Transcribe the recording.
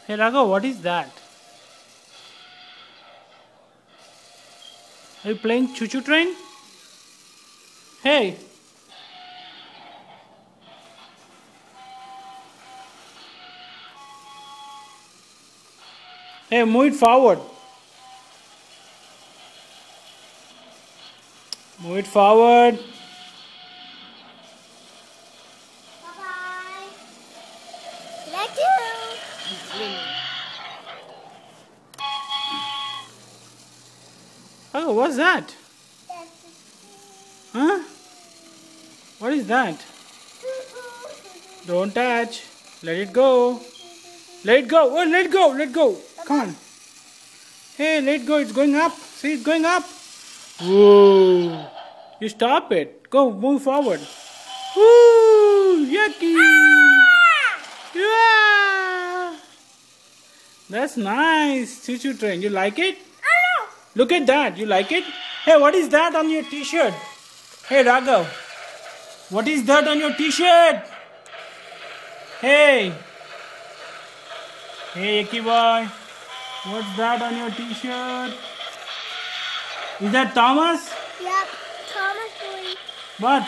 Hey Raghav, what is that? Are you playing choo choo train? Hey! Hey, move it forward. Move it forward. Bye-bye. Thank you. Oh, what's that? Huh? What is that? Don't touch. Let it go. Let it go. Oh, let go. Let go. Come on. Hey, let go. It's going up. See, it's going up. Whoa. You stop it. Go, move forward. Woo! Yucky! Yeah! That's nice. Choo-choo train. You like it? Look at that. You like it? Hey, what is that on your t-shirt? Hey, Raghav. What is that on your t-shirt? Hey. Hey, Yucky boy. What's that on your t-shirt? Is that Thomas? Yep, Thomas boy. What?